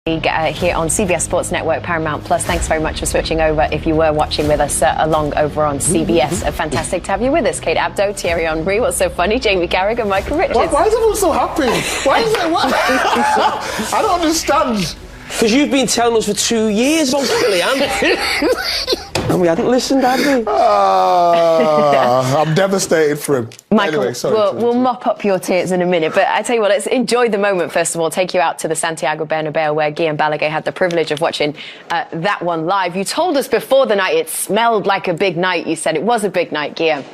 Here on CBS Sports Network, Paramount Plus. Thanks very much for switching over if you were watching with us along over on CBS. Fantastic to have you with us. Kate Abdo, Thierry Henry, what's so funny, Jamie Carragher, Michael Richards. Why is everyone so happy? Why is it? What? I don't understand. Because you've been telling us for 2 years about Kylian. And we hadn't listened, had we? I'm devastated for him. Michael, anyway, sorry, we'll mop up your tears in a minute, but I tell you what, let's enjoy the moment first of all. Take you out to the Santiago Bernabeu where Guillem Balaguer had the privilege of watching that one live. You told us before the night it smelled like a big night. You said it was a big night, Guillem.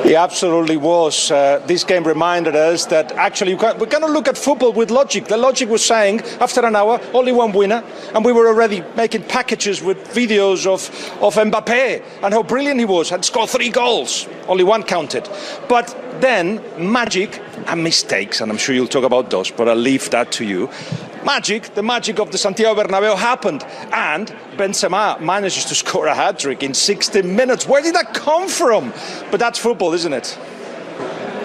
It absolutely was. This game reminded us that actually we're going to look at football with logic. The logic was saying, after an hour, only one winner, and we were already making packages with videos of Mbappé and how brilliant he was, had scored 3 goals. Only one counted. But then, magic and mistakes, and I'm sure you'll talk about those, but I'll leave that to you. The magic of the Santiago Bernabeu happened, and Benzema manages to score a hat-trick in 60 minutes. Where did that come from? But that's football, isn't it?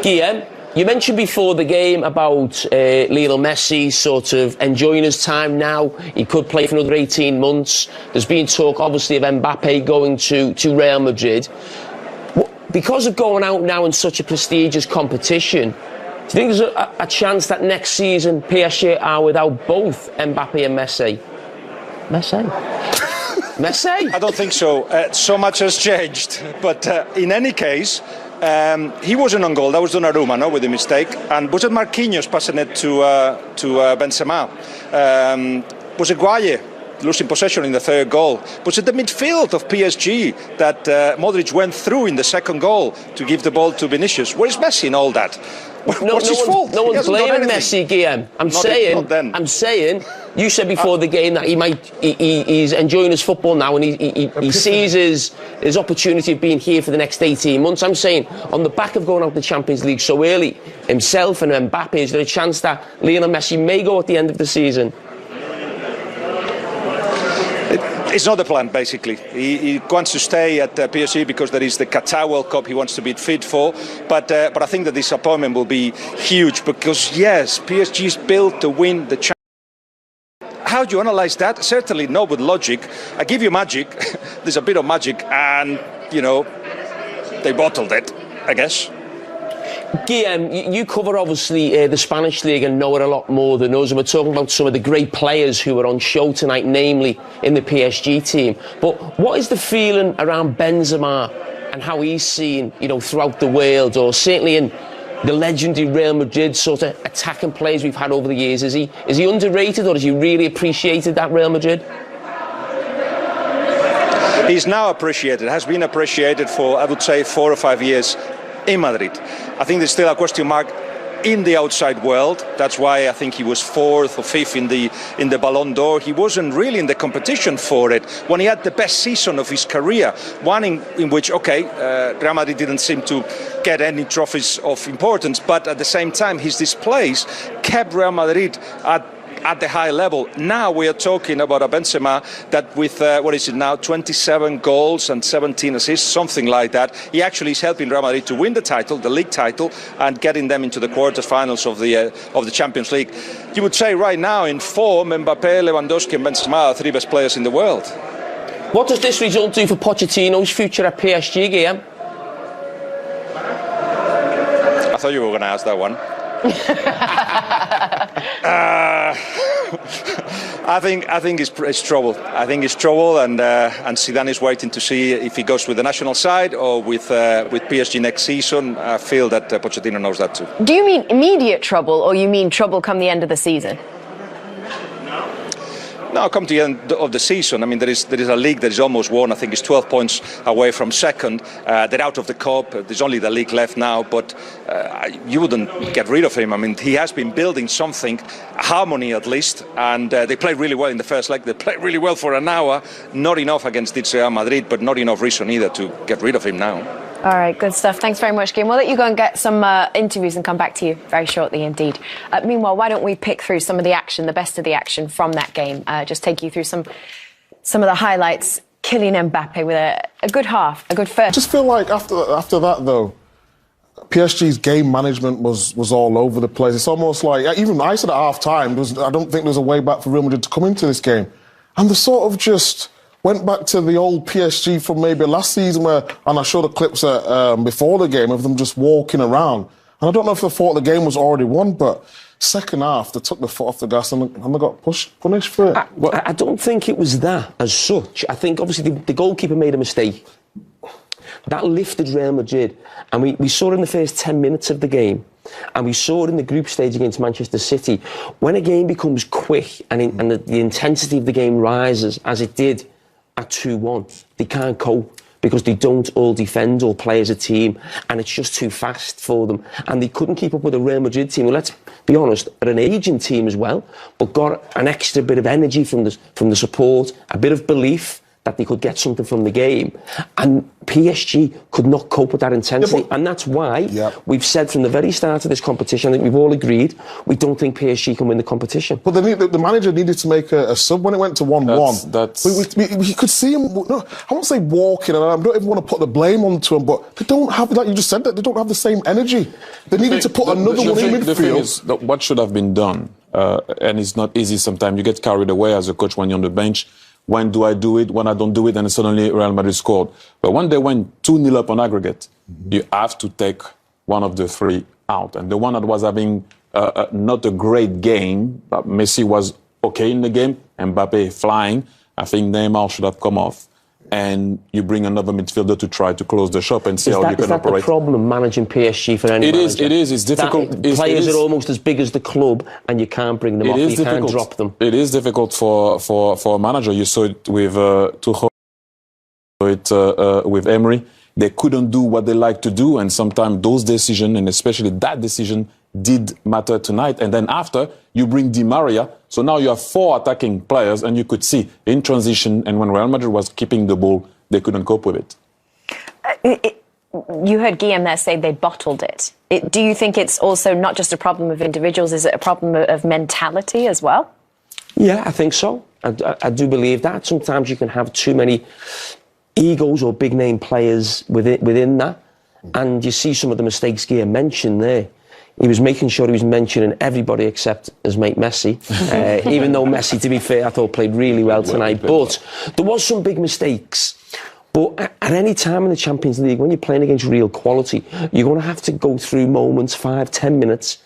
Guillem, you mentioned before the game about Lionel Messi sort of enjoying his time now. He could play for another 18 months. There's been talk, obviously, of Mbappé going to Real Madrid. Because of going out now in such a prestigious competition, do you think there's a chance that next season PSG are without both Mbappé and Messi? Messi? I don't think so. So much has changed. But in any case, he wasn't on goal. That was Donnarumma, no, with the mistake. And was it Marquinhos passing it to Benzema? Was it Guaye losing possession in the third goal? Was it the midfield of PSG that Modric went through in the second goal to give the ball to Vinicius? Where's Messi in all that? What's his fault? No one's blaming Messi, Guillem. I'm saying, you said before the game that he's enjoying his football now and he sees his opportunity of being here for the next 18 months. I'm saying, on the back of going out the Champions League so early, himself and Mbappe, is there a chance that Lionel Messi may go at the end of the season? It's not the plan, basically. He wants to stay at PSG because there is the Qatar World Cup he wants to be fit for. But I think that this appointment will be huge because, yes, PSG is built to win the Champions League. How do you analyse that? Certainly not with logic. I give you magic. There's a bit of magic and, you know, they bottled it, I guess. Guillem, you cover obviously the Spanish League and know it a lot more than us, and we're talking about some of the great players who are on show tonight, namely in the PSG team. But what is the feeling around Benzema and how he's seen, you know, throughout the world, or certainly in the legendary Real Madrid sort of attacking players we've had over the years? Is he underrated, or has he really appreciated that Real Madrid? He's now appreciated, has been appreciated for, I would say, 4 or 5 years in Madrid. I think there's still a question mark in the outside world. That's why I think he was 4th or 5th in the Ballon d'Or. He wasn't really in the competition for it when he had the best season of his career, one in which, Real Madrid didn't seem to get any trophies of importance, but at the same time his displays kept Real Madrid at the high level. Now we are talking about a Benzema that with, 27 goals and 17 assists, something like that. He actually is helping Real Madrid to win the title, the league title, and getting them into the quarterfinals of the Champions League. You would say right now in form, Mbappé, Lewandowski and Benzema are 3 best players in the world. What does this result do for Pochettino's future at PSG, Guillem? I thought you were going to ask that one. I think it's trouble. I think it's trouble, and Zidane is waiting to see if he goes with the national side or with PSG next season. I feel that Pochettino knows that too. Do you mean immediate trouble, or you mean trouble come the end of the season? No, come to the end of the season. I mean, there is a league that is almost won. I think it's 12 points away from second. They're out of the cup. There's only the league left now, but you wouldn't get rid of him. I mean, he has been building something, harmony at least, and they played really well in the first leg. They played really well for an hour. Not enough against Real Madrid, but not enough reason either to get rid of him now. All right, good stuff. Thanks very much, Guillem. We'll let you go and get some interviews and come back to you very shortly indeed. Meanwhile, why don't we pick through some of the action, the best of the action from that game? Just take you through some of the highlights. Kylian Mbappé with a good half, a good first. I just feel like after that, though, PSG's game management was all over the place. It's almost like, even I said at half-time, I don't think there's a way back for Real Madrid to come into this game. And they sort of just went back to the old PSG from maybe last season and I showed the clips before the game of them just walking around. And I don't know if they thought the game was already won, but second half, they took the foot off the gas and they got punished for it. I don't think it was that as such. I think, obviously, the goalkeeper made a mistake. That lifted Real Madrid. And we saw it in the first 10 minutes of the game. And we saw it in the group stage against Manchester City. When a game becomes quick and the intensity of the game rises, as it did at 2-1, they can't cope because they don't all defend or play as a team, and it's just too fast for them. And they couldn't keep up with a Real Madrid team, well, let's be honest, are an aging team as well, but got an extra bit of energy from the support, a bit of belief that they could get something from the game. And PSG could not cope with that intensity. And that's why we've said from the very start of this competition, I think we've all agreed, we don't think PSG can win the competition. But the manager needed to make a sub when it went to 1-1. We could see him, no, I won't say walking, and I don't even want to put the blame onto him, but they don't have, like you just said, that they don't have the same energy. They needed to put another one in midfield. The thing is, that what should have been done, and it's not easy sometimes, you get carried away as a coach when you're on the bench. When do I do it? When I don't do it, and suddenly Real Madrid scored. But when they went 2-0 up on aggregate, you have to take one of the three out. And the one that was having not a great game, but Messi was okay in the game, Mbappe flying, I think Neymar should have come off. And you bring another midfielder to try to close the shop and see how you can operate. Is that the problem, managing PSG for any manager? It is. It's difficult. Players are almost as big as the club, and you can't bring them off. You can't drop them. It is difficult for a manager. You saw it with Tuchel, with Emery. They couldn't do what they like to do, and sometimes those decisions, and especially that decision, did matter tonight. And then after, you bring Di Maria. So now you have 4 attacking players, and you could see in transition, and when Real Madrid was keeping the ball, they couldn't cope with it. You heard Guillaume there say they bottled it. Do you think it's also not just a problem of individuals, is it a problem of mentality as well? Yeah, I think so. I do believe that. Sometimes you can have too many egos or big-name players within that, and you see some of the mistakes Guillaume mentioned there. He was making sure he was mentioning everybody except his mate Messi. Even though Messi, to be fair, I thought played really well tonight. But there was some big mistakes. But at any time in the Champions League, when you're playing against real quality, you're going to have to go through moments, 5-10 minutes,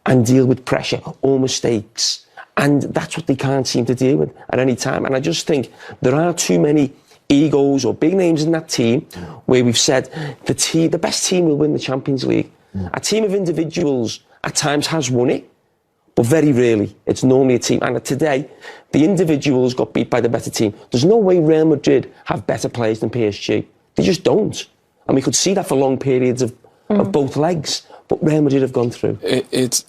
and deal with pressure or mistakes. And that's what they can't seem to deal with at any time. And I just think there are too many egos or big names in that team where we've said the best team will win the Champions League. A team of individuals at times has won it, but very rarely. It's normally a team. And today, the individuals got beat by the better team. There's no way Real Madrid have better players than PSG. They just don't. And we could see that for long periods of both legs. But Real Madrid have gone through. It's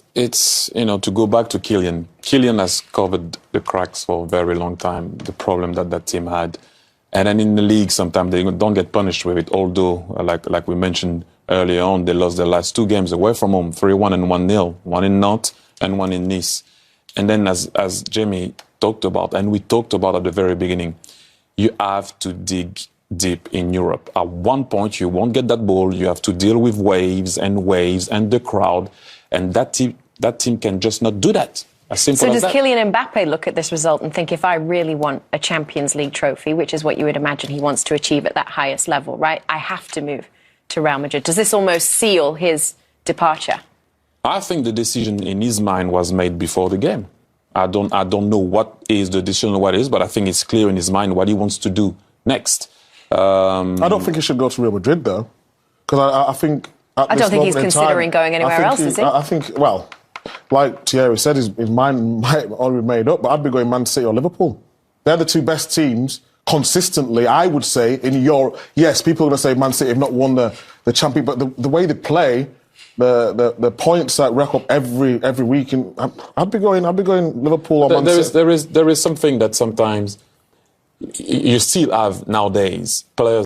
to go back to Kylian. Kylian has covered the cracks for a very long time, the problem that team had. And then in the league, sometimes they don't get punished with it, although, like we mentioned earlier on, they lost their last 2 games away from home, 3-1 and 1-0, one in Nantes and one in Nice. And then as Jamie talked about, and we talked about at the very beginning, you have to dig deep in Europe. At one point, you won't get that ball. You have to deal with waves and the crowd. And that team can just not do that. So does Kylian Mbappe look at this result and think, if I really want a Champions League trophy, which is what you would imagine he wants to achieve at that highest level, right, I have to move to Real Madrid? Does this almost seal his departure? I think the decision in his mind was made before the game. I don't know what is the decision or what it is, but I think it's clear in his mind what he wants to do next. I don't think he should go to Real Madrid, though, because I think... I don't think he's considering going anywhere else, is he? I think, well, like Thierry said, his mind might already be made up, but I'd be going Man City or Liverpool. They're the 2 best teams consistently, I would say, in Europe. Yes, people are going to say Man City have not won the champion, but the way they play, the points that rack up every week, I'd be going Liverpool or Man City. There is something that sometimes you still have nowadays players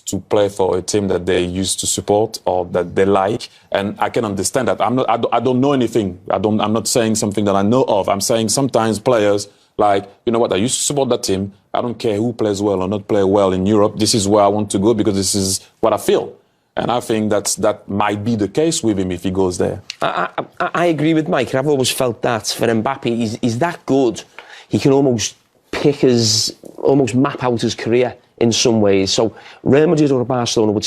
to play for a team that they used to support or that they like, and I can understand that. I don't know anything. I'm not saying something that I know of. I'm saying sometimes players like, you know what, I used to support that team. I don't care who plays well or not play well in Europe. This is where I want to go because this is what I feel. And I think that might be the case with him if he goes there. I agree with Mike. I've always felt that for Mbappe, he's that good. He can almost almost map out his career in some ways. So Real Madrid or Barcelona would